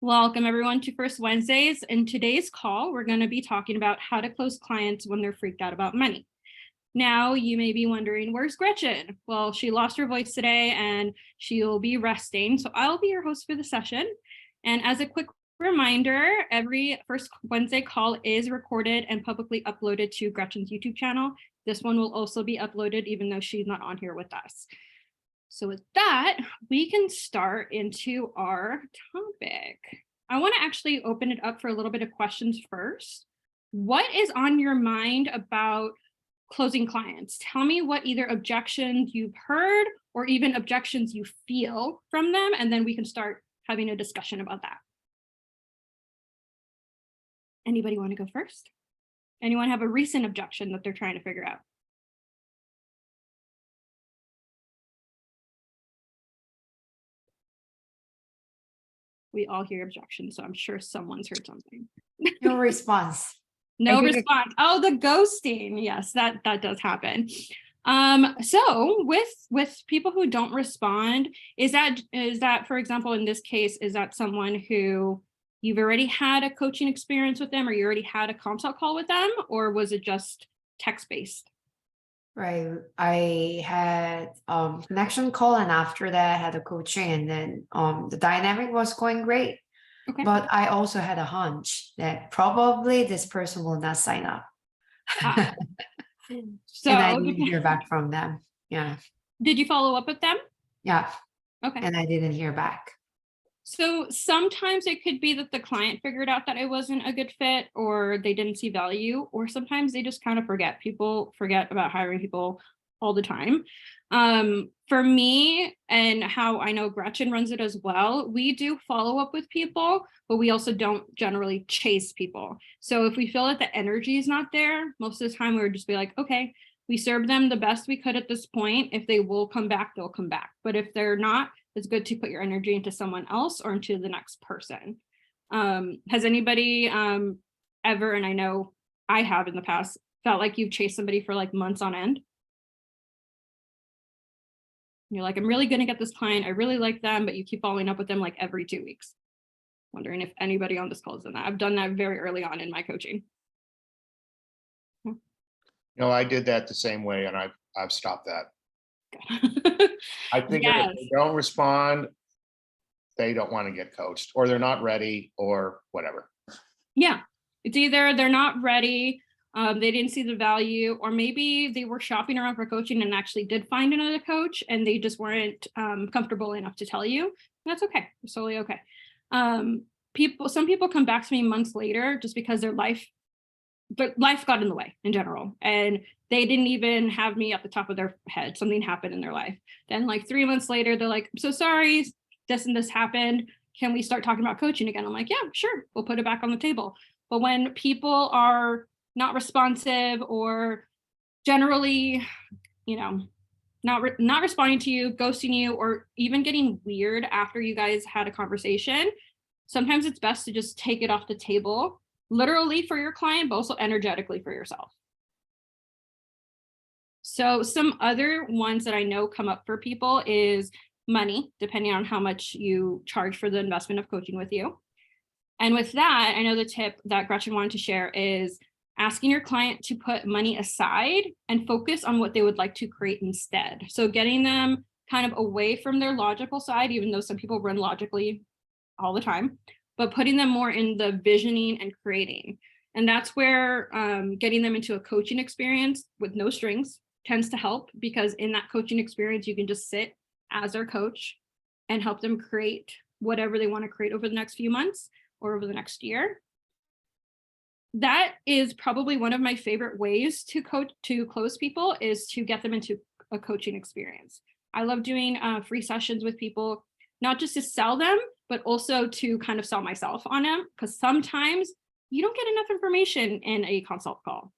Welcome everyone to First Wednesdays. In today's call, we're going to be talking about how to close clients when they're freaked out about money. Now, you may be wondering, where's Gretchen? Well, she lost her voice today and she'll be resting. So I'll be your host for the session. And as a quick reminder, every First Wednesday call is recorded and publicly uploaded to Gretchen's YouTube channel. This one will also be uploaded even though she's not on here with us. So with that, we can start into our topic. I want to actually open it up for a little bit of questions first. What is on your mind about closing clients? Tell me what either objections you've heard or even objections you feel from them, and then we can start having a discussion about that. Anybody want to go first? Anyone have a recent objection that they're trying to figure out? We all hear objections, so I'm sure someone's heard something. No response. No response. Oh, the ghosting. Yes, that does happen. So with people who don't respond, is that, for example, in this case, is that someone who you've already had a coaching experience with them, or you already had a consult call with them, or was it just text-based? Right. I had connection call, and after that I had a coaching, and then the dynamic was going great. Okay. But I also had a hunch that probably this person will not sign up. So and I didn't hear back from them. Yeah. Did you follow up with them? Yeah. Okay. And I didn't hear back. So sometimes it could be that the client figured out that it wasn't a good fit, or they didn't see value, or sometimes they just kind of forget. People forget about hiring people all the time. For me, and how I know Gretchen runs it as well, we do follow up with people, but we also don't generally chase people. So if we feel that the energy is not there, most of the time we would just be like, okay, we served them the best we could at this point. If they will come back, they'll come back. But if they're not, it's good to put your energy into someone else or into the next person. Has anybody ever, and I know I have in the past, felt like you've chased somebody for like months on end? You're like, I'm really going to get this client. I really like them, but you keep following up with them like every 2 weeks. Wondering if anybody on this call has done that. I've done that very early on in my coaching. No, I did that the same way, and I've stopped that. I think Yes. if they don't respond, they don't want to get coached, or they're not ready, or whatever. Yeah, it's either they're not ready, they didn't see the value, or maybe they were shopping around for coaching and actually did find another coach and they just weren't comfortable enough to tell you. That's okay. It's totally okay. Some people come back to me months later just because their life got in the way in general, and they didn't even have me at the top of their head. Something happened in their life. Then like 3 months later, they're like, I'm so sorry, this and this happened. Can we start talking about coaching again? I'm like, yeah, sure. We'll put it back on the table. But when people are not responsive, or generally, not responding to you, ghosting you, or even getting weird after you guys had a conversation, sometimes it's best to just take it off the table, literally for your client, but also energetically for yourself. So some other ones that I know come up for people is money, depending on how much you charge for the investment of coaching with you. And with that, I know the tip that Gretchen wanted to share is asking your client to put money aside and focus on what they would like to create instead. So getting them kind of away from their logical side, even though some people run logically all the time, but putting them more in the visioning and creating. And that's where getting them into a coaching experience with no strings tends to help, because in that coaching experience, you can just sit as their coach and help them create whatever they want to create over the next few months or over the next year. That is probably one of my favorite ways to close people, is to get them into a coaching experience. I love doing free sessions with people, not just to sell them, but also to kind of sell myself on them, because sometimes you don't get enough information in a consult call,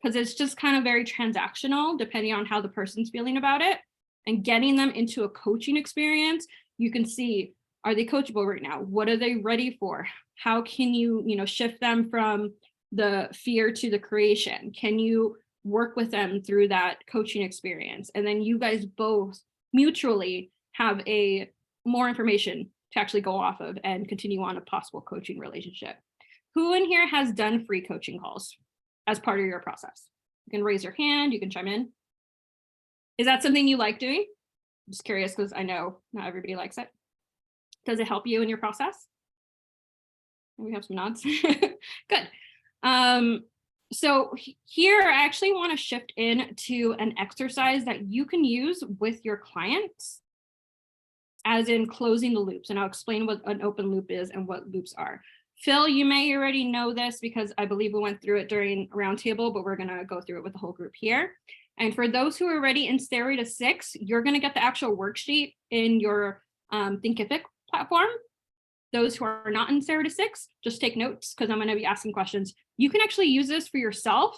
because it's just kind of very transactional depending on how the person's feeling about it. And getting them into a coaching experience, you can see, are they coachable right now? What are they ready for? How can you, shift them from the fear to the creation? Can you work with them through that coaching experience? And then you guys both mutually have more information to actually go off of and continue on a possible coaching relationship. Who in here has done free coaching calls as part of your process? You can raise your hand, you can chime in. Is that something you like doing? I'm just curious because I know not everybody likes it. Does it help you in your process? We have some nods. Good. So here I actually want to shift into an exercise that you can use with your clients, as in closing the loops. And I'll explain what an open loop is and what loops are. Phil, you may already know this because I believe we went through it during a roundtable, but we're going to go through it with the whole group here. And for those who are already in Stairway to 6, you're going to get the actual worksheet in your Thinkific platform. Those who are not in Stairway to 6, just take notes because I'm going to be asking questions. You can actually use this for yourself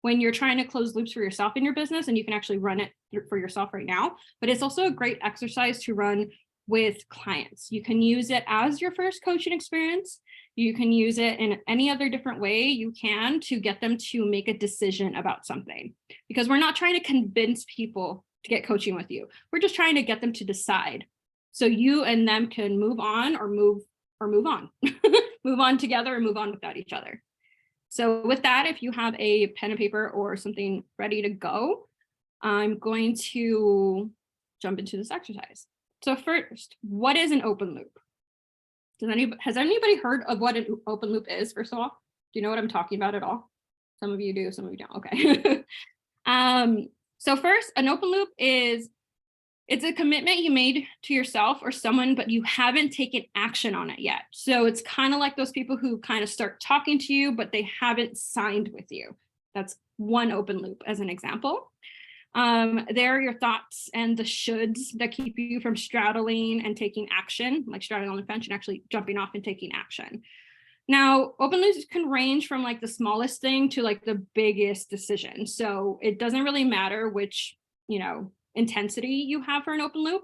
when you're trying to close loops for yourself in your business, and you can actually run it for yourself right now. But it's also a great exercise to run with clients. You can use it as your first coaching experience. You can use it in any other different way you can to get them to make a decision about something, because we're not trying to convince people to get coaching with you. We're just trying to get them to decide. So you and them can move on or move on, move on together or move on without each other. So with that, if you have a pen and paper or something ready to go, I'm going to jump into this exercise. So first, what is an open loop? Has anybody heard of what an open loop is, first of all? Do you know what I'm talking about at all? Some of you do, some of you don't. Okay. So first, an open loop is, it's a commitment you made to yourself or someone, but you haven't taken action on it yet. So it's kind of like those people who kind of start talking to you, but they haven't signed with you. That's one open loop as an example. There are your thoughts and the shoulds that keep you from straddling and taking action, like straddling on the fence and actually jumping off and taking action. Now, open loops can range from like the smallest thing to like the biggest decision. So it doesn't really matter which, intensity you have for an open loop.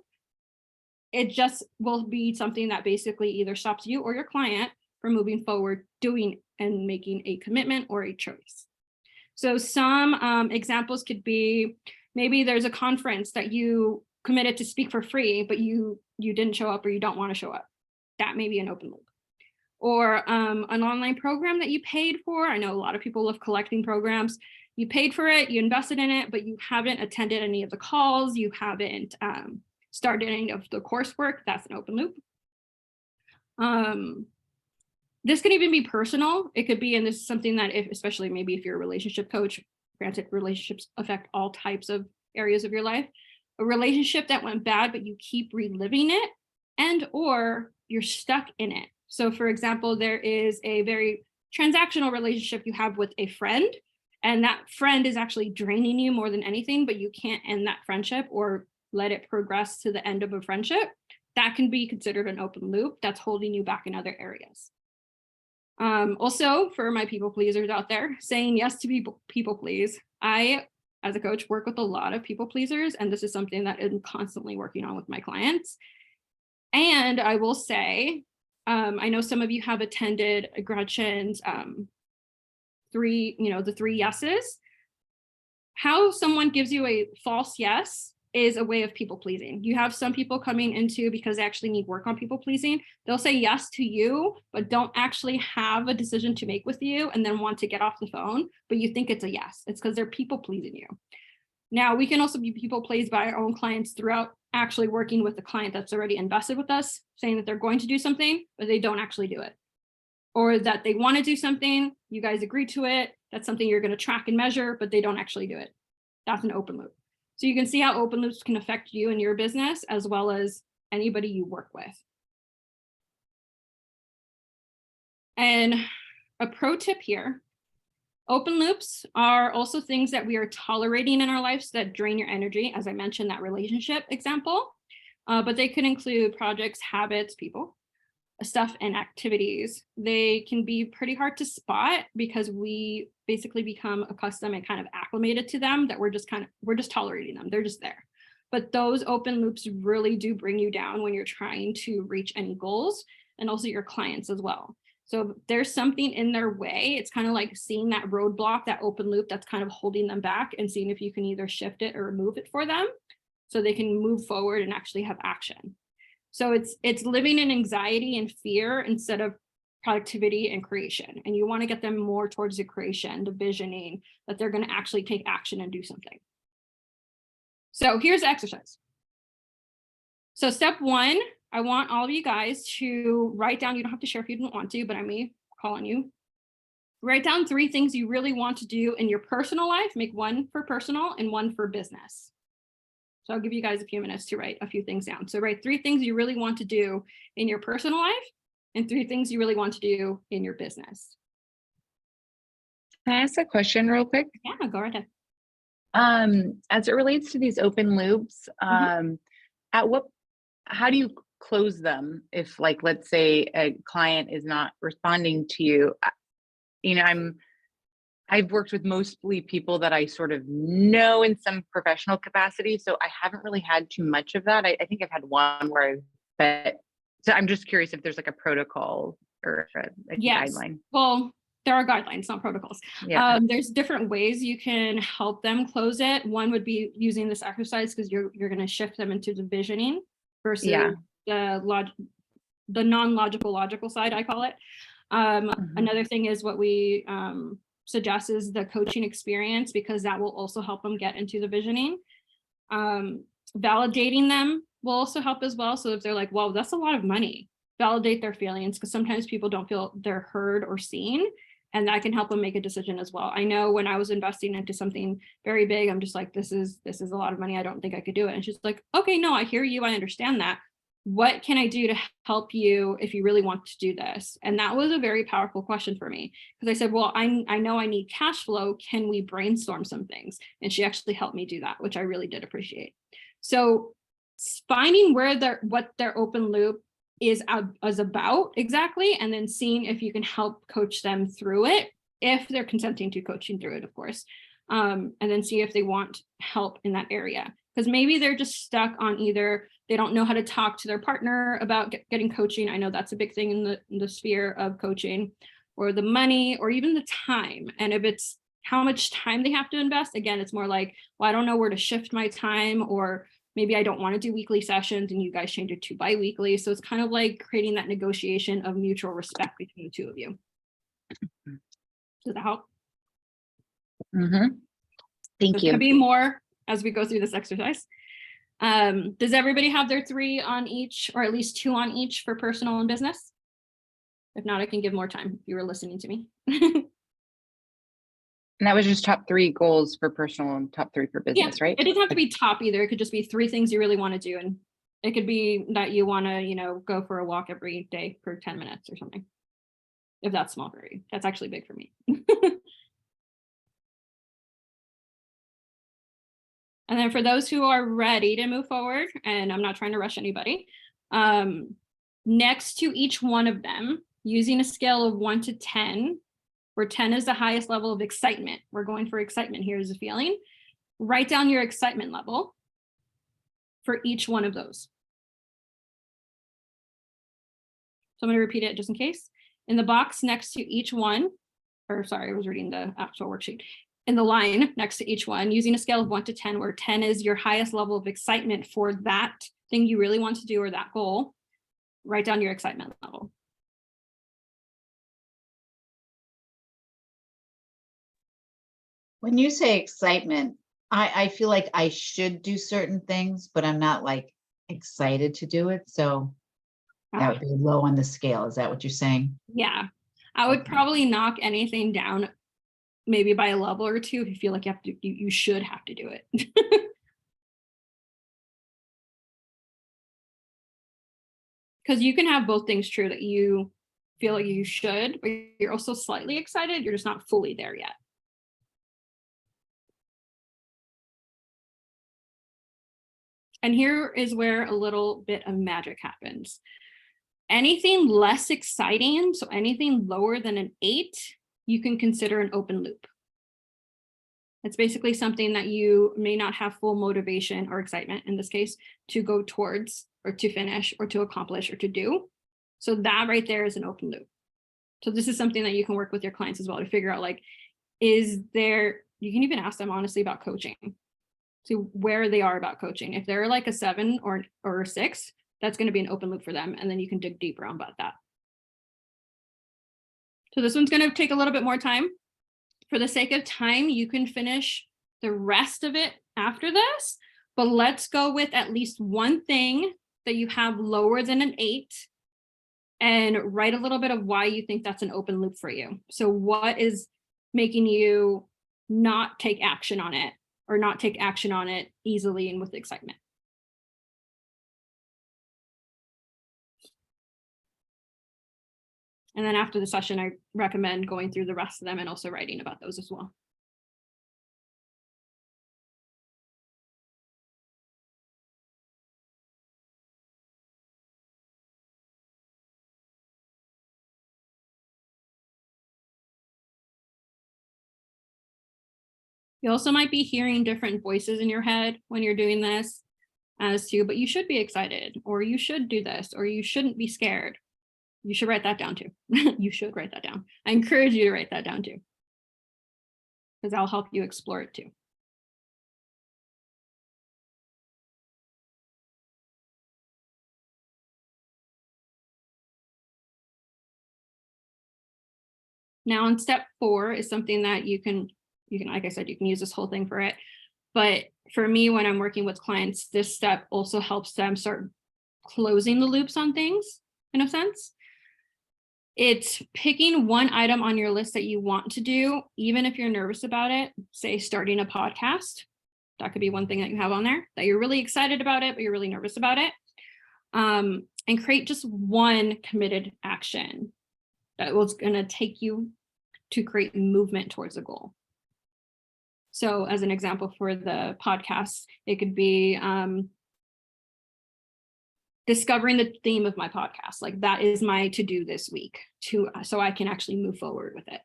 It just will be something that basically either stops you or your client from moving forward, doing and making a commitment or a choice. So some examples could be, maybe there's a conference that you committed to speak for free, but you didn't show up or you don't want to show up. That may be an open loop. Or an online program that you paid for. I know a lot of people love collecting programs. You paid for it, you invested in it, but you haven't attended any of the calls, you haven't started any of the coursework. That's an open loop. This can even be personal. It could be, and this is something that especially maybe if you're a relationship coach, granted relationships affect all types of areas of your life, a relationship that went bad, but you keep reliving it, and or you're stuck in it. So for example, there is a very transactional relationship you have with a friend, and that friend is actually draining you more than anything, but you can't end that friendship or let it progress to the end of a friendship. That can be considered an open loop that's holding you back in other areas. Also, for my people pleasers out there, saying yes to people please. I, as a coach, work with a lot of people pleasers, and this is something that I'm constantly working on with my clients. And I will say, I know some of you have attended Gretchen's the 3 yeses. How someone gives you a false yes is a way of people pleasing. You have some people coming into because they actually need work on people pleasing. They'll say yes to you, but don't actually have a decision to make with you and then want to get off the phone, but you think it's a yes. It's because they're people pleasing you. Now, we can also be people pleased by our own clients throughout actually working with the client that's already invested with us, saying that they're going to do something, but they don't actually do it. Or that they want to do something, you guys agree to it, that's something you're going to track and measure, but they don't actually do it. That's an open loop. So you can see how open loops can affect you and your business as well as anybody you work with. And a pro tip here, open loops are also things that we are tolerating in our lives that drain your energy, as I mentioned, that relationship example, but they could include projects, habits, people, stuff, and activities. They can be pretty hard to spot because we basically become accustomed and kind of acclimated to them, that we're just tolerating them. They're just there. But those open loops really do bring you down when you're trying to reach any goals, and also your clients as well. So there's something in their way. It's kind of like seeing that roadblock, that open loop that's kind of holding them back, and seeing if you can either shift it or remove it for them so they can move forward and actually have action. So it's living in anxiety and fear instead of productivity and creation. And you want to get them more towards the creation, the visioning, that they're going to actually take action and do something. So here's the exercise. So step one, I want all of you guys to write down, you don't have to share if you don't want to, but I may call on you. Write down 3 things you really want to do in your personal life. Make one for personal and one for business. So I'll give you guys a few minutes to write a few things down. So write 3 things you really want to do in your personal life and 3 things you really want to do in your business. Can I ask a question real quick? Yeah, go right ahead. As it relates to these open loops, how do you close them if, like, let's say a client is not responding to you? You know, I've worked with mostly people that I sort of know in some professional capacity, so I haven't really had too much of that. I think I've had one where so I'm just curious if there's like a protocol or a Yes. guideline. Well, there are guidelines, not protocols. Yeah. There's different ways you can help them close it. One would be using this exercise because you're going to shift them into the visioning versus the non-logical logical side, I call it. Another thing is what we suggest is the coaching experience, because that will also help them get into the visioning. Validating them will also help as well. So if they're like, well, that's a lot of money, validate their feelings, because sometimes people don't feel they're heard or seen, and that can help them make a decision as well. I know when I was investing into something very big, I'm just like, this is a lot of money. I don't think I could do it. And she's like, okay, no, I hear you. I understand that. What can I do to help you if you really want to do this? And that was a very powerful question for me, because I said, well, I know I need cash flow. Can we brainstorm some things? And she actually helped me do that, which I really did appreciate. So finding what their open loop is about exactly, and then seeing if you can help coach them through it, if they're consenting to coaching through it, of course, and then see if they want help in that area. Because maybe they're just stuck on either they don't know how to talk to their partner about getting coaching. I know that's a big thing in the sphere of coaching, or the money, or even the time. And if it's how much time they have to invest, again, it's more like, well, I don't know where to shift my time, or maybe I don't want to do weekly sessions and you guys change it to bi-weekly. So it's kind of like creating that negotiation of mutual respect between the two of you. Does that help? Thank There's you. going to be more as we go through this exercise. Does everybody have their 3 on each, or at least 2 on each for personal and business? If not, I can give more time if you were listening to me. And that was just top 3 goals for personal and top 3 for business, right? It doesn't have to be top either. It could just be 3 things you really want to do. And it could be that you want to, go for a walk every day for 10 minutes or something. If that's small for you, that's actually big for me. And then for those who are ready to move forward, and I'm not trying to rush anybody, next to each one of them, using a scale of 1 to 10, where 10 is the highest level of excitement. We're going for excitement here as a feeling. Write down your excitement level for each one of those. So I'm going to repeat it just in case. In the box next to each one, or sorry, I was reading the actual worksheet. In the line next to each one, using a scale of 1 to 10, where 10 is your highest level of excitement for that thing you really want to do or that goal, write down your excitement level. When you say excitement, I feel like I should do certain things, but I'm not like excited to do it. So that would be low on the scale. Is that what you're saying? Yeah, I would probably knock anything down maybe by a level or 2 if you feel like you should have to do it. Because you can have both things true, that you feel like you should, but you're also slightly excited. You're just not fully there yet. And here is where a little bit of magic happens. Anything less exciting, so anything lower than an 8, you can consider an open loop. It's basically something that you may not have full motivation or excitement, in this case, to go towards, or to finish, or to accomplish, or to do. So that right there is an open loop. So this is something that you can work with your clients as well to figure out, like, you can even ask them honestly about coaching. See where they are about coaching. If they're like a 7 or a 6, that's going to be an open loop for them. And then you can dig deeper on about that. So this one's going to take a little bit more time. For the sake of time, you can finish the rest of it after this, but let's go with at least one thing that you have lower than an 8 and write a little bit of why you think that's an open loop for you. So what is making you not take action on it, or not take action on it easily and with excitement? And then after the session, I recommend going through the rest of them and also writing about those as well. You also might be hearing different voices in your head when you're doing this as to, but you should be excited, or you should do this, or you shouldn't be scared. You should write that down too. You should write that down. I encourage you to write that down too, because that'll help you explore it too. Now in step 4 is something that you can, like I said, you can use this whole thing for it. But for me, when I'm working with clients, this step also helps them start closing the loops on things, in a sense. It's picking one item on your list that you want to do, even if you're nervous about it. Say starting a podcast. That could be one thing that you have on there that you're really excited about it, but you're really nervous about it. And create just one committed action that was going to take you to create movement towards a goal. So as an example for the podcast, it could be discovering the theme of my podcast. Like that is my to-do this week, so I can actually move forward with it.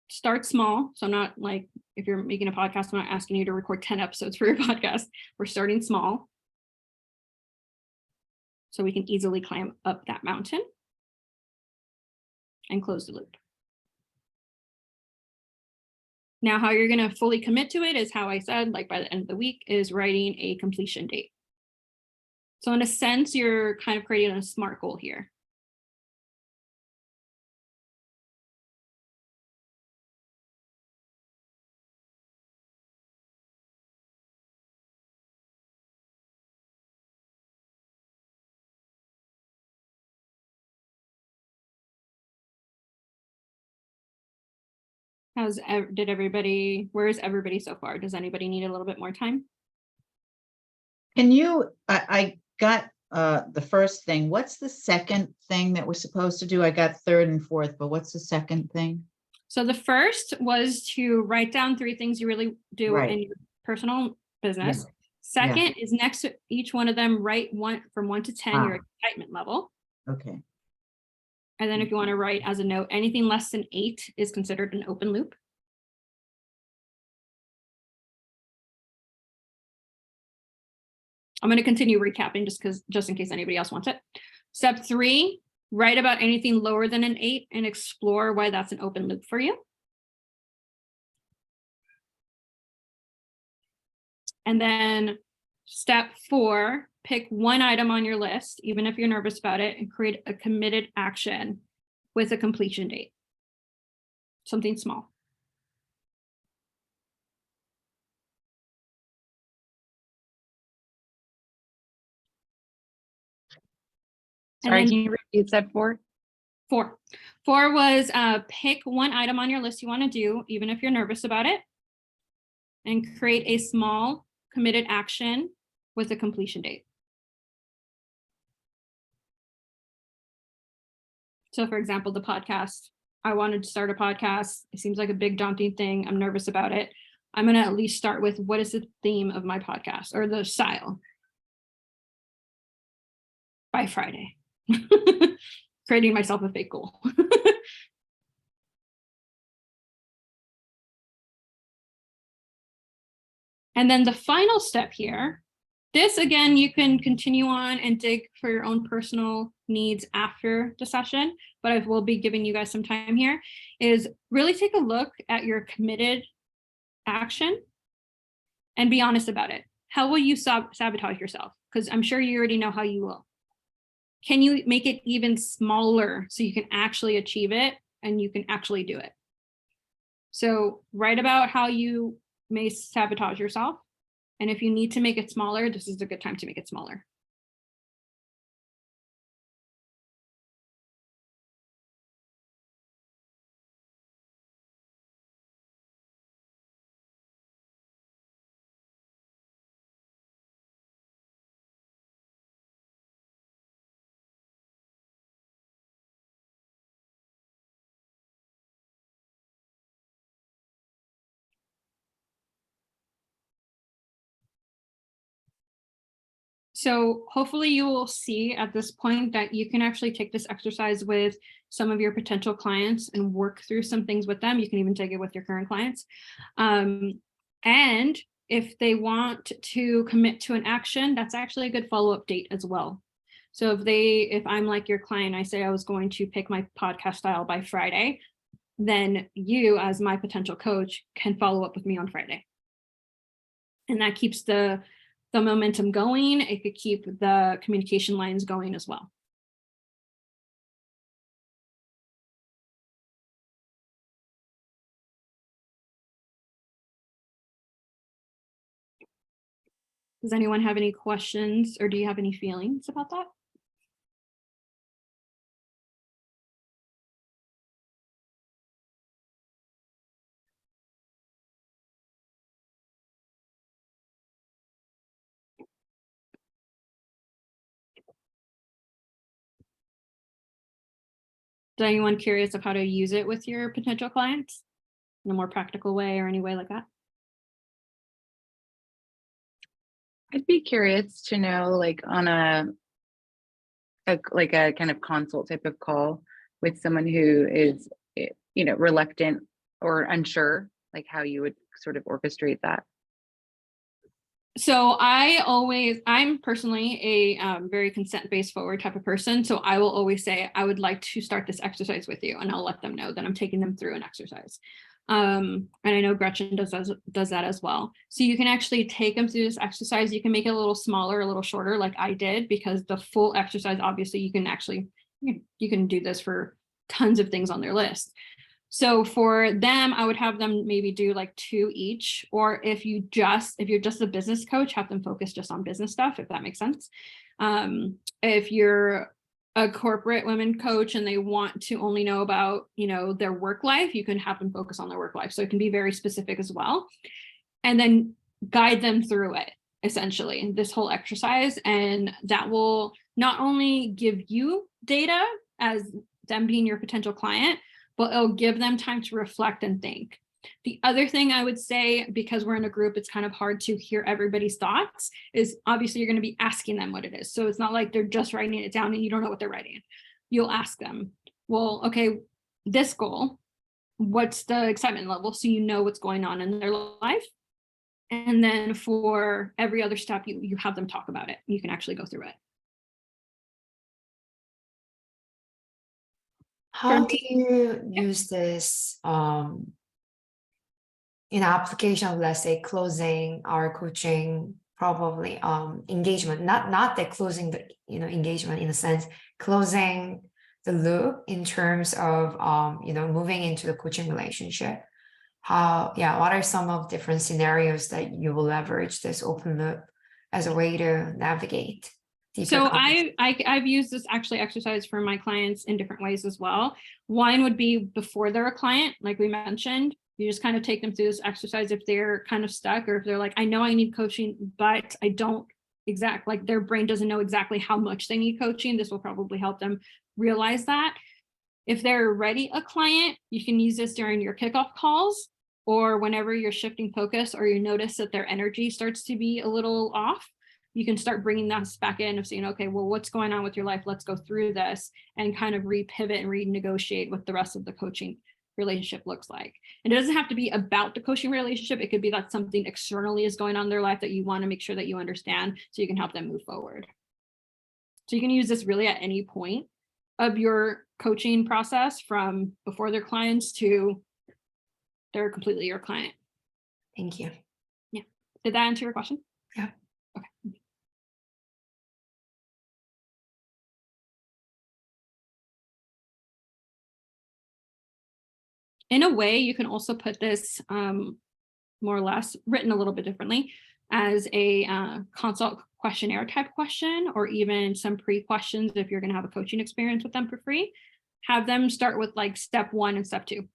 Start small. So I'm not like, if you're making a podcast, I'm not asking you to record 10 episodes for your podcast. We're starting small, so we can easily climb up that mountain and close the loop. Now, how you're going to fully commit to it is how I said, like by the end of the week, is writing a completion date. So in a sense, you're kind of creating a SMART goal here. Where is everybody so far? Does anybody need a little bit more time? Can you, I got the first thing. What's the second thing that we're supposed to do? I got third and fourth, but what's the second thing? So the first was to write down 3 things you really do Right. in your personal business. Second is next to each one of them, write one from 1 to 10, your excitement level. Okay. And then if you want to write as a note, anything less than 8 is considered an open loop. I'm going to continue recapping just in case anybody else wants it. Step 3, write about anything lower than an 8 and explore why that's an open loop for you. And then step 4, pick one item on your list, even if you're nervous about it, and create a committed action with a completion date. Something small. Sorry, can you repeat step 4? 4 was pick one item on your list you want to do, even if you're nervous about it, and create a small committed action with a completion date. So for example, the podcast, I wanted to start a podcast. It seems like a big daunting thing. I'm nervous about it. I'm going to at least start with, what is the theme of my podcast, or the style, by Friday. Creating myself a fake goal. And then the final step here, this again, you can continue on and dig for your own personal needs after the session, but I will be giving you guys some time here, is really take a look at your committed action and be honest about it. how will you sabotage yourself? Because I'm sure you already know how you will. Can you make it even smaller so you can actually achieve it and you can actually do it? So write about how you may sabotage yourself. And if you need to make it smaller, this is a good time to make it smaller. So hopefully you will see at this point that you can actually take this exercise with some of your potential clients and work through some things with them. You can even take it with your current clients. And if they want to commit to an action, that's actually a good follow-up date as well. So if I'm like your client, I say I was going to pick my podcast style by Friday, then you as my potential coach can follow up with me on Friday. And that keeps the momentum going. It could keep the communication lines going as well. Does anyone have any questions or do you have any feelings about that? Is anyone curious of how to use it with your potential clients in a more practical way or any way like that? I'd be curious to know, like on a kind of consult type of call with someone who is, reluctant or unsure, like how you would sort of orchestrate that. So I'm personally a very consent-based forward type of person. So I will always say, I would like to start this exercise with you, and I'll let them know that I'm taking them through an exercise. And I know Gretchen does that as well. So you can actually take them through this exercise. You can make it a little smaller, a little shorter, like I did, because the full exercise, obviously you can do this for tons of things on their list. So for them, I would have them maybe do like 2 each, or if you're just a business coach, have them focus just on business stuff, if that makes sense. If you're a corporate women coach and they want to only know about, their work life, you can have them focus on their work life. So it can be very specific as well. And then guide them through it, essentially, this whole exercise. And that will not only give you data as them being your potential client, but it'll give them time to reflect and think. The other thing I would say, because we're in a group, it's kind of hard to hear everybody's thoughts, is obviously you're going to be asking them what it is. So it's not like they're just writing it down and you don't know what they're writing. You'll ask them, well, okay, this goal, what's the excitement level? So you know what's going on in their life. And then for every other step, you have them talk about it. You can actually go through it. How do you use this in application of, let's say, closing our coaching, probably engagement, not the closing the engagement in a sense, closing the loop in terms of moving into the coaching relationship? What are some of different scenarios that you will leverage this open loop as a way to navigate? So I've used this exercise for my clients in different ways as well. One would be before they're a client, like we mentioned. You just kind of take them through this exercise if they're kind of stuck, or if they're like, I know I need coaching, but I don't their brain doesn't know exactly how much they need coaching. This will probably help them realize that. If they're already a client, you can use this during your kickoff calls, or whenever you're shifting focus or you notice that their energy starts to be a little off. You can start bringing that back in of saying, okay, well, what's going on with your life? Let's go through this and kind of repivot and renegotiate what the rest of the coaching relationship looks like. And it doesn't have to be about the coaching relationship. It could be that something externally is going on in their life that you want to make sure that you understand so you can help them move forward. So you can use this really at any point of your coaching process, from before their clients to they're completely your client. Thank you. Yeah. Did that answer your question? Yeah. Okay. In a way, you can also put this more or less written a little bit differently as a consult questionnaire type question, or even some pre-questions if you're going to have a coaching experience with them for free. Have them start with like step 1 and step 2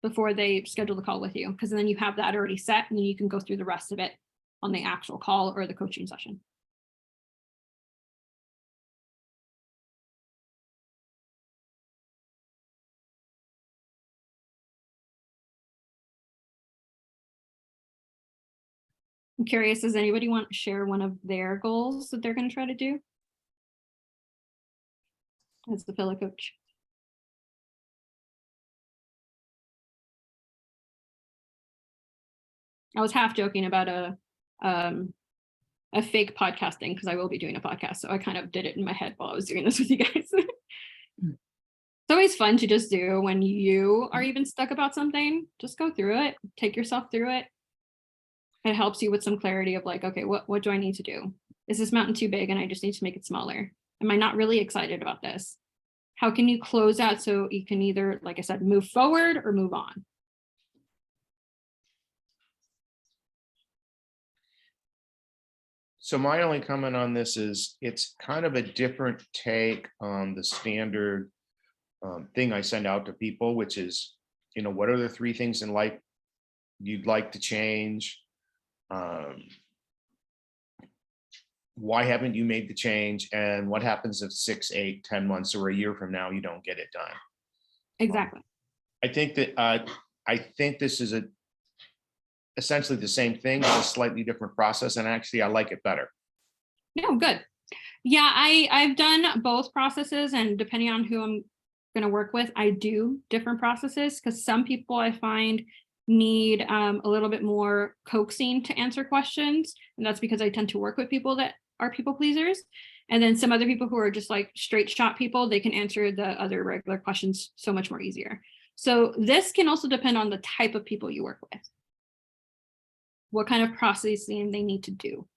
before they schedule the call with you, because then you have that already set and you can go through the rest of it on the actual call or the coaching session. I'm curious, does anybody want to share one of their goals that they're going to try to do as the fellow coach? I was half joking about a fake podcasting, because I will be doing a podcast. So I kind of did it in my head while I was doing this with you guys. It's always fun to just do when you are even stuck about something. Just go through it, take yourself through it. It helps you with some clarity of like, okay, what do I need to do? Is this mountain too big and I just need to make it smaller? Am I not really excited about this? How can you close out so you can either, like I said, move forward or move on? So my only comment on this is it's kind of a different take on the standard thing I send out to people, which is, you know, what are the 3 things in life you'd like to change? Why haven't you made the change? And what happens if 6, 8, 10 months or a year from now, you don't get it done? Exactly. I think this is essentially the same thing, but a slightly different process. And actually, I like it better. No, good. Yeah, I've done both processes, and depending on who I'm going to work with, I do different processes, because some people I find need a little bit more coaxing to answer questions. And that's because I tend to work with people that are people pleasers. And then some other people who are just like straight shot people, they can answer the other regular questions so much more easier. So this can also depend on the type of people you work with, what kind of processing they need to do.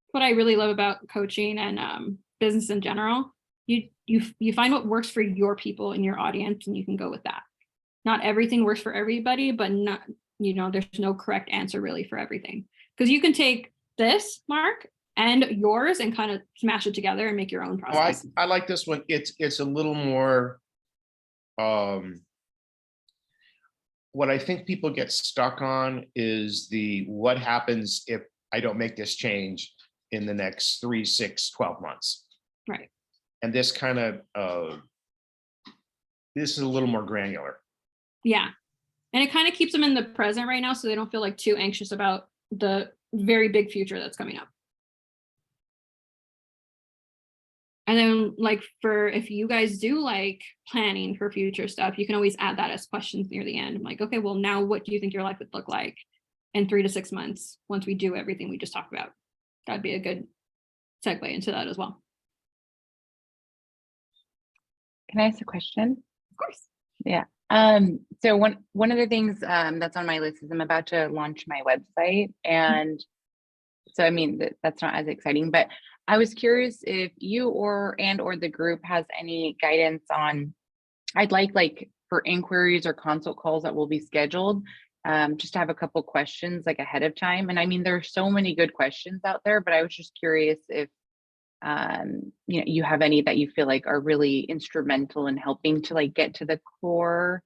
What I really love about coaching and business in general, you find what works for your people in your audience, and you can go with that. Not everything works for everybody, but not, you know, there's no correct answer really for everything, because you can take this, Mark, and yours and kind of smash it together and make your own process. I like this one. It's a little more what I think people get stuck on is what happens if I don't make this change in the next 3, 6, 12 months. Right. And this kind of this is a little more granular. Yeah. And it kind of keeps them in the present right now, so they don't feel like too anxious about the very big future that's coming up. And then like for, if you guys do like planning for future stuff, you can always add that as questions near the end. I'm like, okay, well now what do you think your life would look like in 3 to 6 months once we do everything we just talked about? That'd be a good segue into that as well. Can I ask a question? Of course. Yeah. So one of the things that's on my list is I'm about to launch my website, and so I mean that's not as exciting, but I was curious if you or the group has any guidance on, I'd like for inquiries or consult calls that will be scheduled, just to have a couple questions like ahead of time. And I mean, there are so many good questions out there, but I was just curious if you know, you have any that you feel like are really instrumental in helping to like get to the core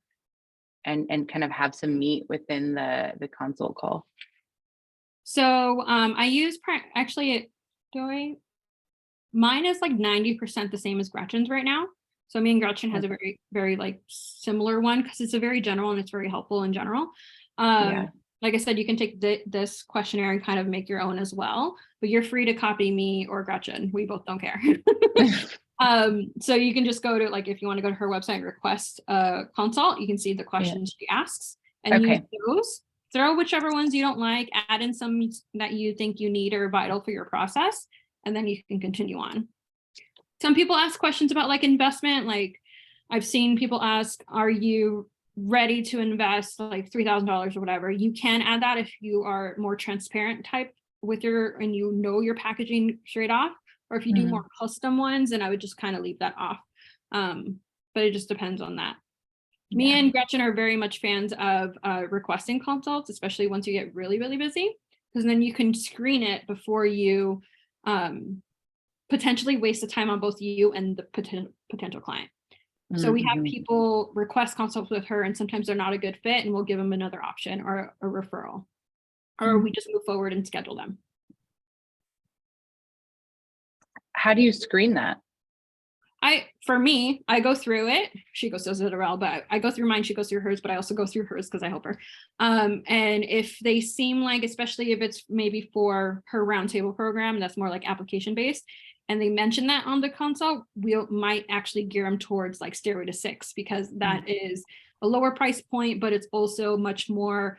and kind of have some meat within the consult call. So I use actually, mine is like 90% the same as Gretchen's right now. So me and Gretchen has a very, very like similar one, because it's a very general and it's very helpful in general. Like I said, you can take this questionnaire and kind of make your own as well, but you're free to copy me or Gretchen. We both don't care. So you can just go to, like, if you want to go to her website and request a consult, you can see the questions she asks and use those. Throw whichever ones you don't like, add in some that you think you need or vital for your process, and then you can continue on. Some people ask questions about like investment. Like I've seen people ask, are you ready to invest like $3,000 or whatever, you can add that if you are more transparent type with and you know your packaging straight off, or if you do more custom ones, then I would just kind of leave that off. But it just depends on that. Me and Gretchen are very much fans of requesting consults, especially once you get really, really busy, because then you can screen it before you potentially waste the time on both you and the potential client. So we have people request consults with her, and sometimes they're not a good fit, and we'll give them another option or a referral, or we just move forward and schedule them. How do you screen that? For me, I go through it. She goes through it around, but I go through mine. She goes through hers, but I also go through hers because I help her. And if they seem like, especially if it's maybe for her roundtable program, that's more like application based, and they mention that on the consult, we might actually gear them towards like Stairway to 6, because that is a lower price point, but it's also much more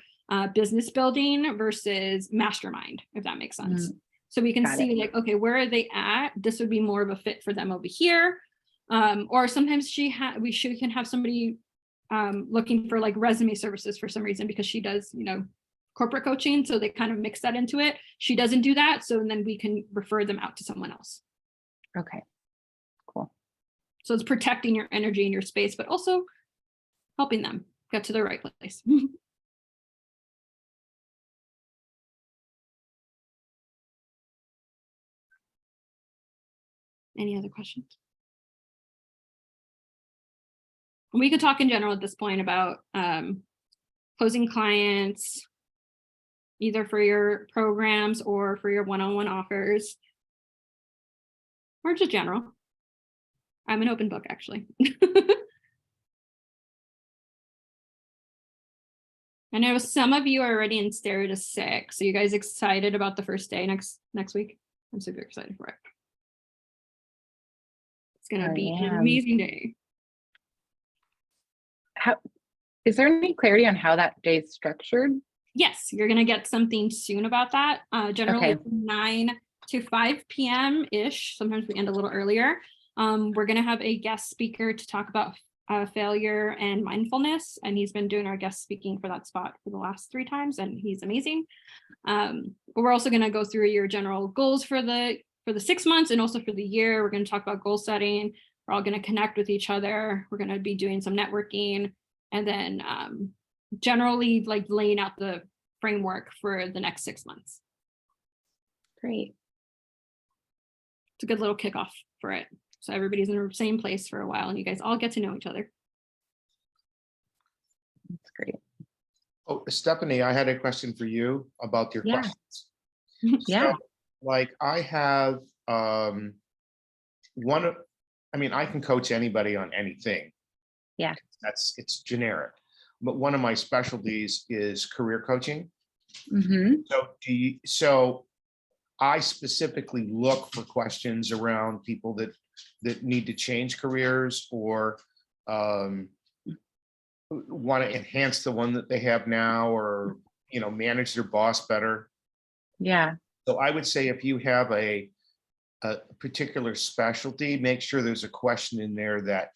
business building versus mastermind, if that makes sense. So we can see like, okay, where are they at? This would be more of a fit for them over here. Or sometimes we can have somebody looking for like resume services for some reason, because she does, corporate coaching. So they kind of mix that into it. She doesn't do that. So then we can refer them out to someone else. Okay, cool. So it's protecting your energy and your space, but also helping them get to the right place. Any other questions? We could talk in general at this point about closing clients, either for your programs or for your one-on-one offers, or just general. I'm an open book, actually. I know some of you are already in Stairway to 6. So you guys excited about the first day next week? I'm super excited for it. It's gonna be an amazing day. Is there any clarity on how that day is structured? Yes, you're gonna get something soon about that. Generally 9 to 5 p.m. ish. Sometimes we end a little earlier. We're gonna have a guest speaker to talk about failure and mindfulness, and he's been doing our guest speaking for that spot for the last 3 times, and he's amazing. But we're also gonna go through your general goals for the 6 months and also for the year. We're gonna talk about goal setting. We're all gonna connect with each other. We're gonna be doing some networking, and then generally like laying out the framework for the next 6 months. Great. It's a good little kickoff for it. So everybody's in the same place for a while and you guys all get to know each other. That's great. Oh, Stephanie, I had a question for you about your questions. Yeah. So, like I have I can coach anybody on anything. Yeah. It's generic. But one of my specialties is career coaching. So I specifically look for questions around people that need to change careers or want to enhance the one that they have now, or manage their boss better. Yeah. So I would say if you have a particular specialty, make sure there's a question in there that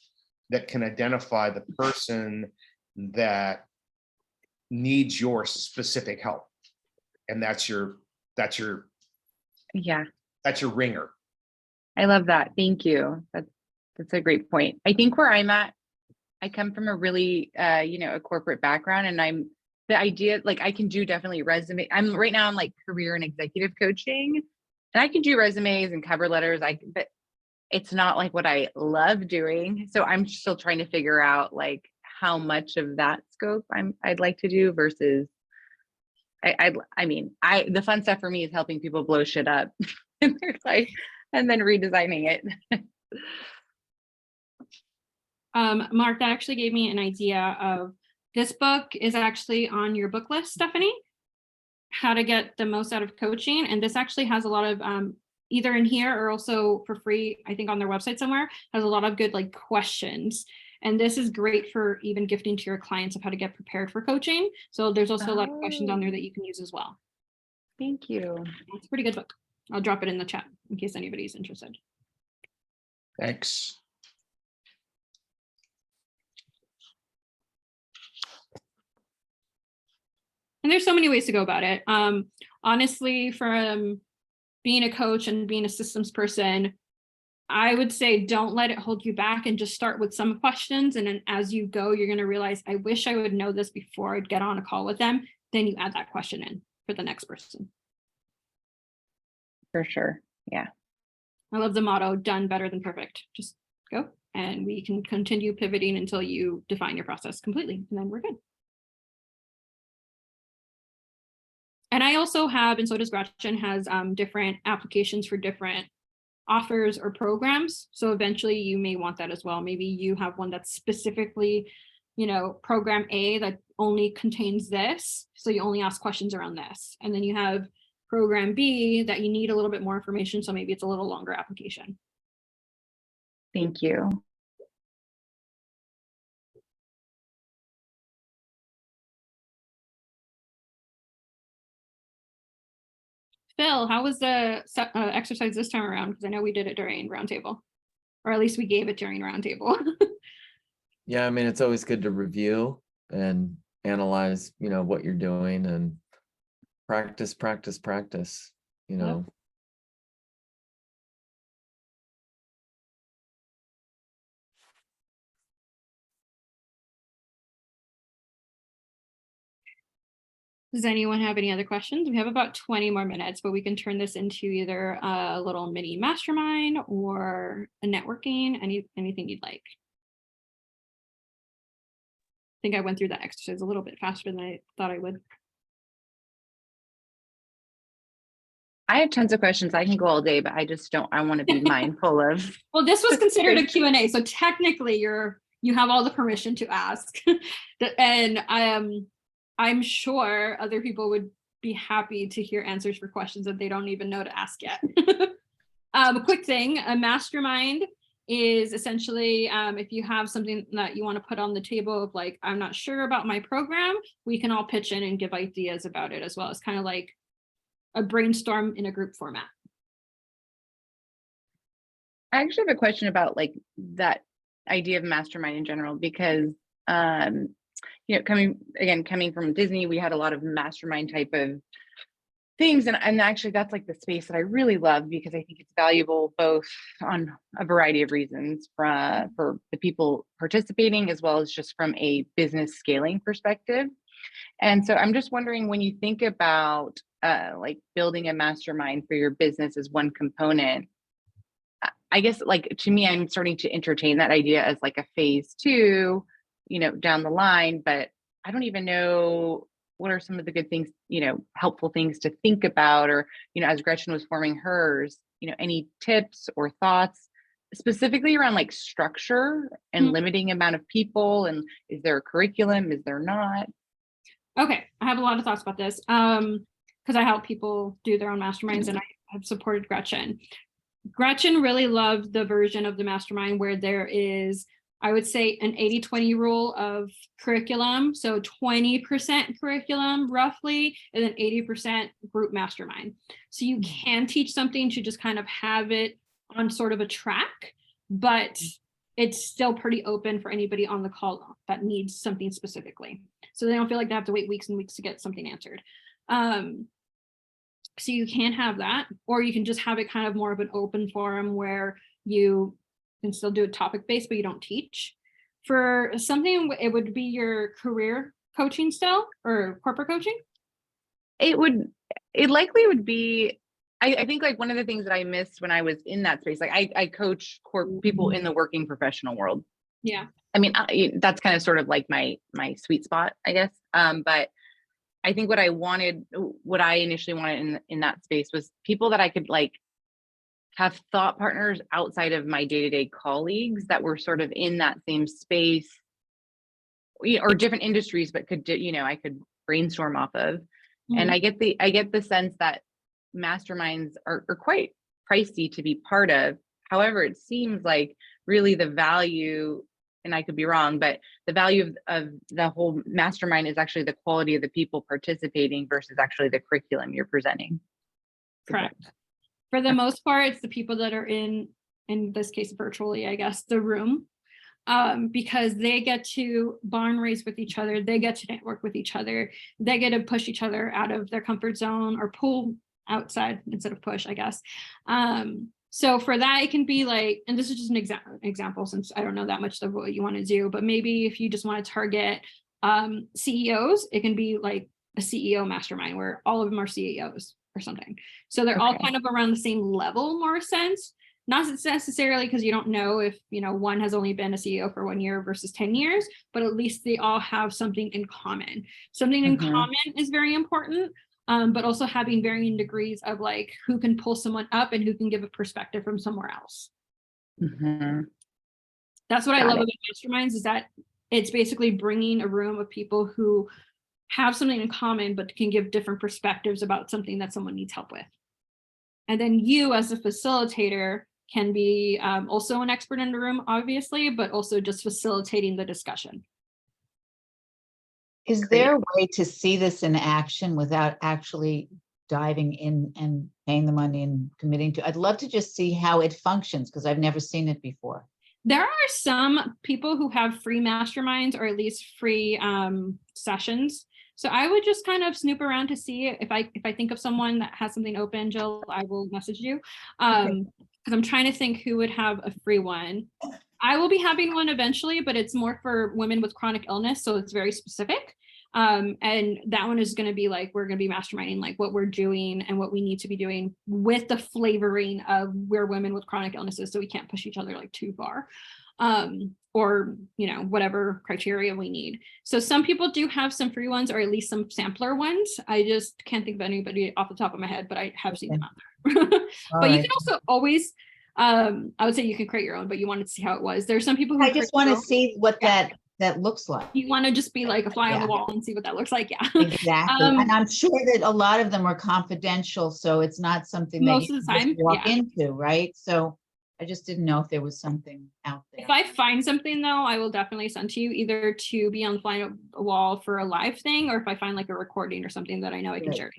can identify the person that needs your specific help, and that's your ringer. I love that. Thank you. That's a great point. I think where I'm at, I come from a really a corporate background, and the idea, like I can do definitely resume. I'm like career and executive coaching, and I can do resumes and cover letters. But it's not like what I love doing. So I'm still trying to figure out like how much of that scope I'd like to do versus the fun stuff for me is helping people blow shit up in their life and then redesigning it. Mark, that actually gave me an idea of this book is actually on your book list, Stephanie, how to get the most out of coaching. And this actually has a lot of either in here or also for free, I think on their website somewhere, has a lot of good like questions. And this is great for even gifting to your clients of how to get prepared for coaching. So there's also a lot of questions on there that you can use as well. Thank you. It's a pretty good book. I'll drop it in the chat in case anybody's interested. Thanks. And there's so many ways to go about it. Honestly, from being a coach and being a systems person, I would say don't let it hold you back and just start with some questions. And then as you go, you're going to realize, I wish I would know this before I'd get on a call with them. Then you add that question in for the next person. For sure. Yeah. I love the motto, done better than perfect. Just go and we can continue pivoting until you define your process completely, and then we're good. And I also have, and so does Gretchen, has different applications for different offers or programs. So eventually you may want that as well. Maybe you have one that's specifically, program A that only contains this. So you only ask questions around this. And then you have program B that you need a little bit more information. So maybe it's a little longer application. Thank you. Phil, how was the exercise this time around? Because I know we did it during roundtable, or at least we gave it during roundtable. Yeah, I mean, it's always good to review and analyze, what you're doing and practice, Yep. Does anyone have any other questions? We have about 20 more minutes, but we can turn this into either a little mini mastermind or a networking, anything you'd like. I think I went through that exercise a little bit faster than I thought I would. I have tons of questions. I can go all day, but I want to be mindful of. Well, this was considered a Q&A, so technically you have all the permission to ask. And I'm sure other people would be happy to hear answers for questions that they don't even know to ask yet. A quick thing, a mastermind is essentially if you have something that you want to put on the table of like, I'm not sure about my program, we can all pitch in and give ideas about it as well. It's kind of like a brainstorm in a group format. I actually have a question about like that idea of mastermind in general, because coming from Disney, we had a lot of mastermind type of things. And actually that's like the space that I really love, because I think it's valuable both on a variety of reasons for the people participating, as well as just from a business scaling perspective. And so I'm just wondering, when you think about like building a mastermind for your business as one component, I guess like to me, I'm starting to entertain that idea as like a phase 2, down the line, but I don't even know what are some of the good things, helpful things to think about, or, as Gretchen was forming hers, any tips or thoughts specifically around like structure and limiting amount of people, and is there a curriculum, is there not? Okay, I have a lot of thoughts about this because I help people do their own masterminds, and I have supported Gretchen. Gretchen really loved the version of the mastermind where there is, I would say, an 80-20 rule of curriculum. So 20% curriculum roughly, and then 80% group mastermind. So you can teach something to just kind of have it on sort of a track, but it's still pretty open for anybody on the call that needs something specifically. So they don't feel like they have to wait weeks and weeks to get something answered. So you can have that, or you can just have it kind of more of an open forum where you can still do a topic based, but you don't teach. For something, it would be your career coaching style or corporate coaching. It likely would be, I think like one of the things that I missed when I was in that space, like I coach people in the working professional world. Yeah. I mean, that's kind of sort of like my sweet spot, I guess. But I think what I initially wanted in that space was people that I could like have thought partners outside of my day-to-day colleagues that were sort of in that same space, or different industries, but I could brainstorm off of. And I get the sense that masterminds are quite pricey to be part of. However, it seems like really the value, and I could be wrong, but the value of the whole mastermind is actually the quality of the people participating versus actually the curriculum you're presenting. Correct. For the most part, it's the people that are in this case, virtually, I guess, the room. because they get to barn race with each other, they get to network with each other, they get to push each other out of their comfort zone or pull outside instead of push, I guess. So for that, it can be like, and this is just an example since I don't know that much of what you want to do, but maybe if you just want to target CEOs, it can be like a CEO mastermind where all of them are CEOs or something. So they're all Okay. kind of around the same level, more sense. Not necessarily because you don't know if, you know, one has only been a CEO for 1 year versus 10 years, but at least they all have something in common. Something in Mhm. common is very important, but also having varying degrees of like who can pull someone up and who can give a perspective from somewhere else. Mhm. That's what I Got love it. about masterminds, is that it's basically bringing a room of people who have something in common, but can give different perspectives about something that someone needs help with. And then you as a facilitator can be also an expert in the room, obviously, but also just facilitating the discussion. Is Great. there a way to see this in action without actually diving in and paying the money and committing to? I'd love to just see how it functions because I've never seen it before. There are some people who have free masterminds or at least free sessions. So I would just kind of snoop around to see if I think of someone that has something open, Jill, I will message you. Because I'm trying to think who would have a free one. I will be having one eventually, but it's more for women with chronic illness, so it's very specific. And that one is going to be like, we're going to be masterminding like what we're doing and what we need to be doing with the flavoring of we're women with chronic illnesses, so we can't push each other like too far, or you know, whatever criteria we need. So some people do have some free ones, or at least some sampler ones. I just can't think of anybody off the top of my head, but I have seen them out there. All But you right. can also always, I would say you can create your own, but you wanted to see how it was. There's some people who I just want to see what Yeah. that looks like. You want to just be like a fly on the Yeah. wall and see what that looks like. Yeah. Exactly. And I'm sure that a lot of them are confidential, so it's not something that Most you of the can just time, walk yeah. into, right? So I just didn't know if there was something out there. If I find something though, I will definitely send to you, either to be on the fly on the wall for a live thing, or if I find like a recording or something that I know I can Great. share.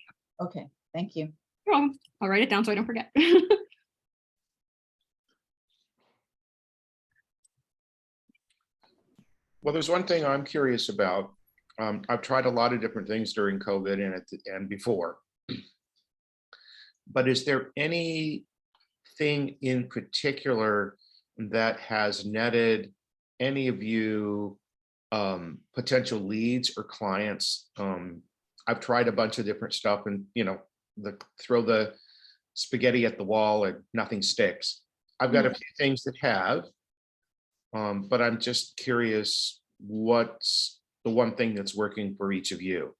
Okay, thank you. You're welcome. I'll write it down so I don't forget. Well, there's one thing I'm curious about. I've tried a lot of different things during COVID and before. But is there anything in particular that has netted any of you potential leads or clients? I've tried a bunch of different stuff, and you know, throw the spaghetti at the wall and nothing sticks. I've got a few things that have, but I'm just curious, what's the one thing that's working for each of you?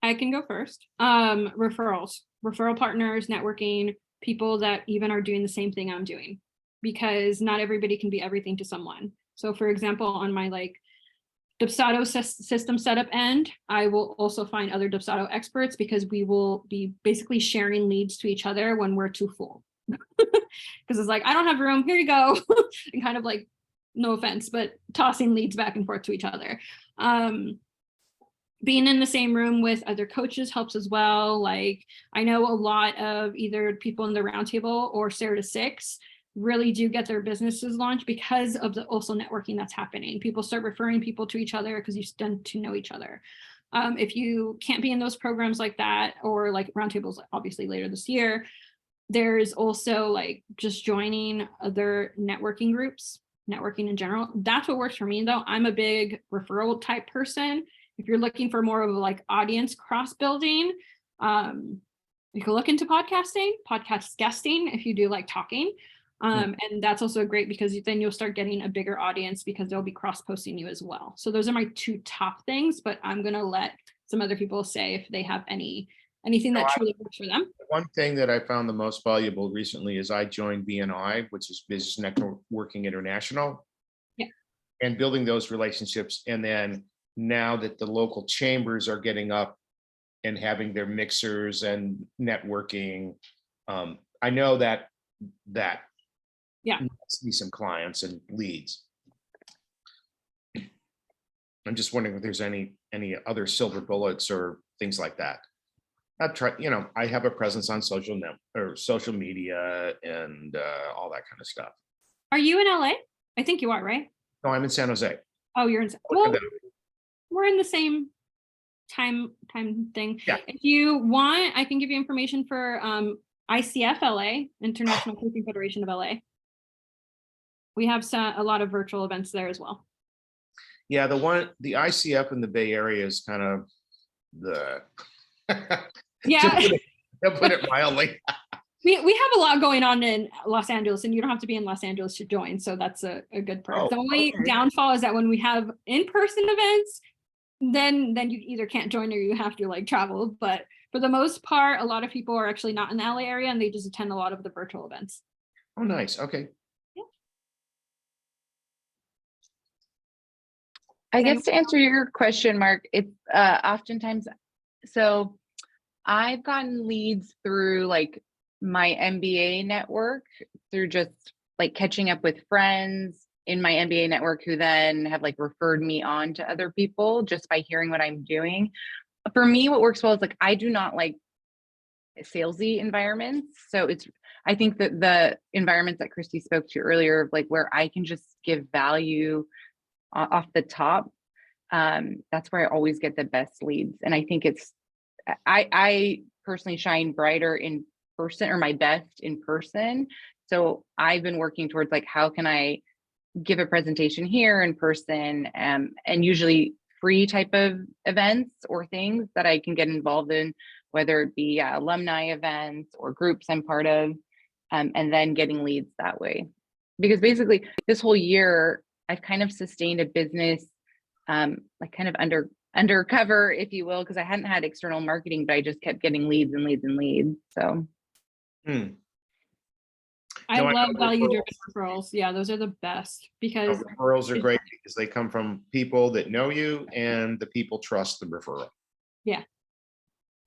I can go first. Referrals, referral partners, networking, people that even are doing the same thing I'm doing, because not everybody can be everything to someone. So for example, on my like Dubsado system setup end, I will also find other Dubsado experts, because we will be basically sharing leads to each other when we're too full. Because it's like, I don't have room, here you go. And kind of like, no offense, but tossing leads back and forth to each other. Being in the same room with other coaches helps as well. Like, I know a lot of either people in the roundtable or Sarah to Six really do get their businesses launched because of the also networking that's happening. People start referring people to each other because you tend to know each other. If you can't be in those programs like that, or like roundtables, obviously later this year, there's also like just joining other networking groups, networking in general. That's what works for me though. I'm a big referral type person. If you're looking for more of a like audience cross building, you can look into podcast guesting if you do like talking. And that's also great, because then you'll start getting a bigger audience because they'll be cross posting you as well. So those are my two top things, but I'm going to let some other people say if they have anything that truly works for them. One thing that I found the most valuable recently is I joined BNI, which is Business Networking International. Yeah. And building those relationships. And then now that the local chambers are getting up and having their mixers and networking, I know that Yeah. see some clients and leads. I'm just wondering if there's any other silver bullets or things like that. I've tried, you know, I have a presence on social media and all that kind of stuff. Are you in LA? I think you are, right? No, I'm in San Jose. Oh, you're in, Look at well, that. we're in the same time thing. Yeah. If you want, I can give you information for ICF LA, International Coaching Federation of LA. We have a lot of virtual events there as well. Yeah, the ICF in the Bay Area is kind of the. Yeah. To put it mildly. We have a lot going on in Los Angeles, and you don't have to be in Los Angeles to join. So that's a good perk. Oh, The only okay. downfall is that when we have in-person events, then you either can't join or you have to like travel. But for the most part, a lot of people are actually not in the LA area and they just attend a lot of the virtual events. Oh, nice. Okay. I guess to answer your question, Mark, it's oftentimes, so I've gotten leads through like my MBA network, through just like catching up with friends in my MBA network who then have like referred me on to other people just by hearing what I'm doing. For me, what works well is like, I do not like salesy environments. So I think that the environments that Christy spoke to earlier, like where I can just give value off the top, that's where I always get the best leads. And I think I personally shine brighter in person, or my best in person. So I've been working towards like, how can I give a presentation here in person, and usually free type of events or things that I can get involved in, whether it be alumni events or groups I'm part of, and then getting leads that way. Because basically this whole year, I've kind of sustained a business like kind of undercover, if you will, because I hadn't had external marketing, but I just kept getting leads and leads and leads. So I No, I love know value-driven referrals. Yeah, those are the best because referrals are great because they come from people that know you and the people trust the referral. Yeah.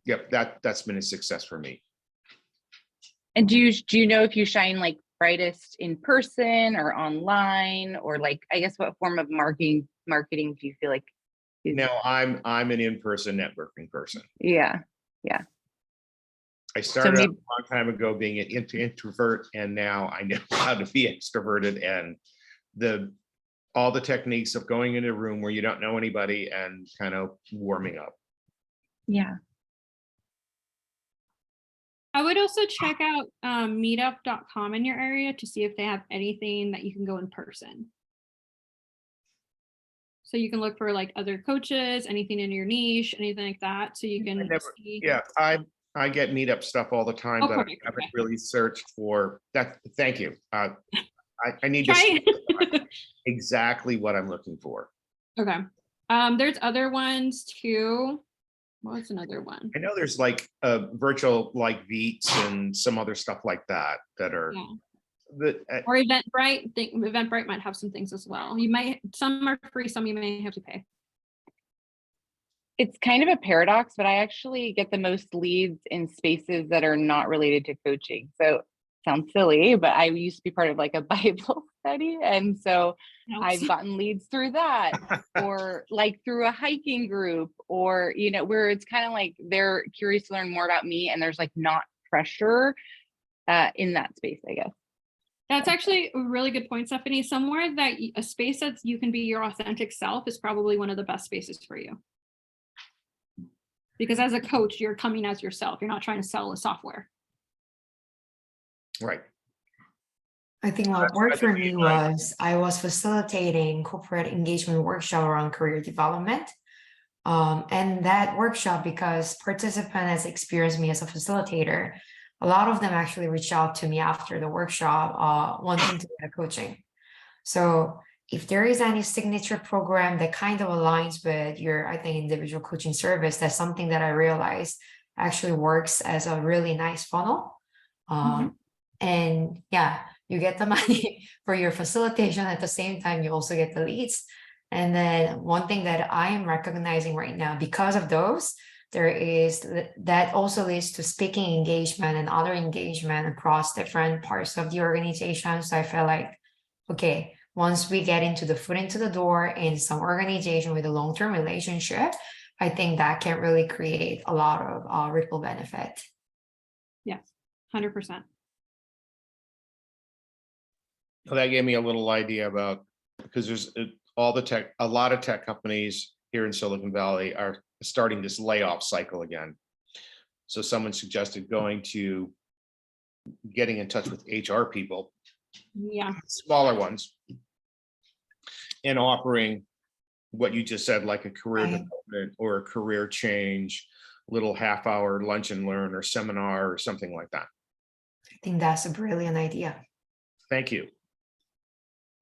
Yep, that's been a success for me. And do you know if you shine like brightest in person or online, or like, I guess, what form of marketing do you feel like is? No, I'm an in-person networking person. Yeah. I started maybe, out a long time ago being an introvert, and now I know how to be extroverted, and all the techniques of going into a room where you don't know anybody and kind of warming up. yeah. I would also check out meetup.com in your area to see if they have anything that you can go in person. So you can look for like other coaches, anything in your niche, anything like that. So you can see. Yeah, I get meetup stuff all the time, Oh, but perfect. I haven't really searched for that. Thank you. I need to Try see it. exactly what I'm looking for. Okay. There's other ones too. What's another one? I know there's like virtual like Veets and some other stuff like that are Or Eventbrite. Eventbrite might have some things as well. Some are free, some you may have to pay. It's kind of a paradox, but I actually get the most leads in spaces that are not related to coaching. So sounds silly, but I used to be part of like a Bible study. And so I've gotten leads through that, or like through a hiking group, or, where it's kind of like they're curious to learn more about me, and there's like not pressure in that space, I guess. That's actually a really good point, Stephanie. Somewhere that a space that you can be your authentic self is probably one of the best spaces for you. Because as a coach, you're coming as yourself. You're not trying to sell a software. Right. I think what worked for me was I was facilitating corporate engagement workshop around career development. And that workshop, because participant has experienced me as a facilitator, a lot of them actually reached out to me after the workshop, wanting to get a coaching. So if there is any signature program that kind of aligns with your, I think, individual coaching service, that's something that I realized actually works as a really nice funnel. And yeah, you get the money for your facilitation. At the same time, you also get the leads. And then one thing that I am recognizing right now, because of those, there is that also leads to speaking engagement and other engagement across different parts of the organization. So I feel like, okay, once we get into the foot into the door in some organization with a long-term relationship, I think that can really create a lot of ripple benefit. Yes, 100%. That gave me a little idea about, because there's a lot of tech companies here in Silicon Valley are starting this layoff cycle again. So someone suggested getting in touch with HR people, Yeah. smaller ones, and offering what you just said, like a career Right. development or a career change, little half-hour lunch and learn or seminar or something like that. I think that's a brilliant idea. Thank you.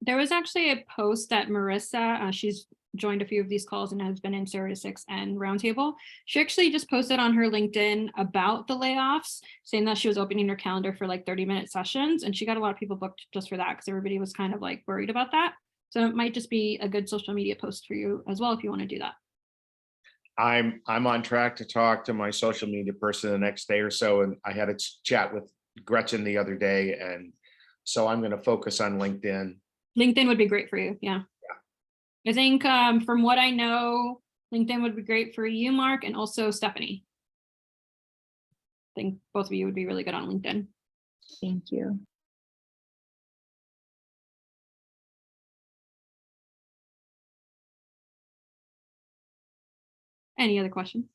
There was actually a post that Marissa, she's joined a few of these calls and has been in Series 6 and Roundtable. She actually just posted on her LinkedIn about the layoffs, saying that she was opening her calendar for like 30-minute sessions, and she got a lot of people booked just for that because everybody was kind of like worried about that. So it might just be a good social media post for you as well if you want to do that. I'm on track to talk to my social media person the next day or so, and I had a chat with Gretchen the other day, and so I'm going to focus on LinkedIn. LinkedIn would be great for you. Yeah. I think from what I know, LinkedIn would be great for you, Mark, and also Stephanie. I think both of you would be really good on LinkedIn. Thank you. Any other questions?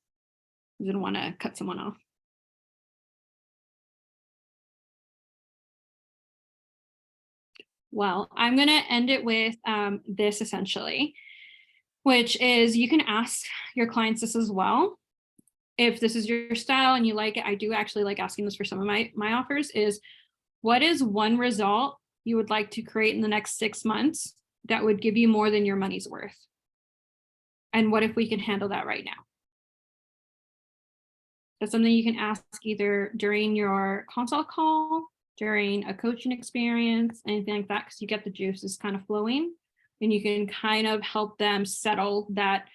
I didn't want to cut someone off. Well, I'm going to end it with this essentially, which is you can ask your clients this as well. If this is your style and you like it, I do actually like asking this for some of my offers, is what is one result you would like to create in the next 6 months that would give you more than your money's worth? And what if we can handle that right now? That's something you can ask either during your consult call, during a coaching experience, anything like that, because you get the juices kind of flowing and you can kind of help them settle that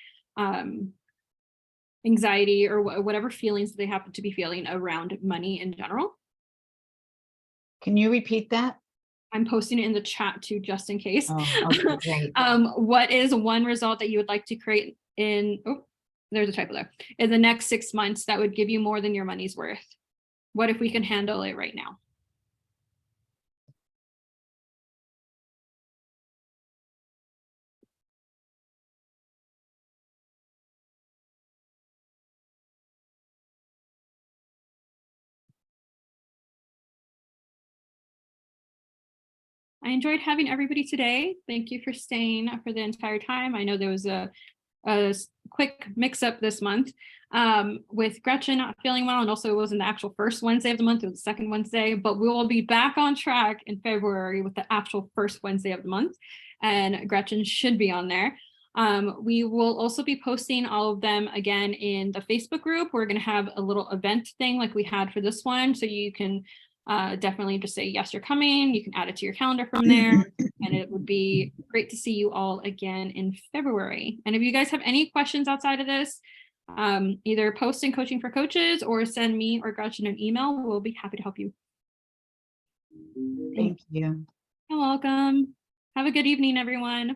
anxiety or whatever feelings they happen to be feeling around money in general. Can you repeat that? I'm posting it in the chat too, just in case. Oh, okay, great. What is one result that you would like to create in, oh, there's a typo there, in the next 6 months that would give you more than your money's worth? What if we can handle it right now? I enjoyed having everybody today. Thank you for staying for the entire time. I know there was a quick mix-up this month with Gretchen not feeling well, and also it wasn't the actual first Wednesday of the month, it was the second Wednesday, but we will be back on track in February with the actual first Wednesday of the month, and Gretchen should be on there. We will also be posting all of them again in the Facebook group. We're going to have a little event thing like we had for this one, so you can definitely just say, yes, you're coming. You can add it to your calendar from there. And it would be great to see you all again in February. And if you guys have any questions outside of this, either post in Coaching for Coaches or send me or Gretchen an email. We'll be happy to help you. Thank you. You're welcome. Have a good evening, everyone.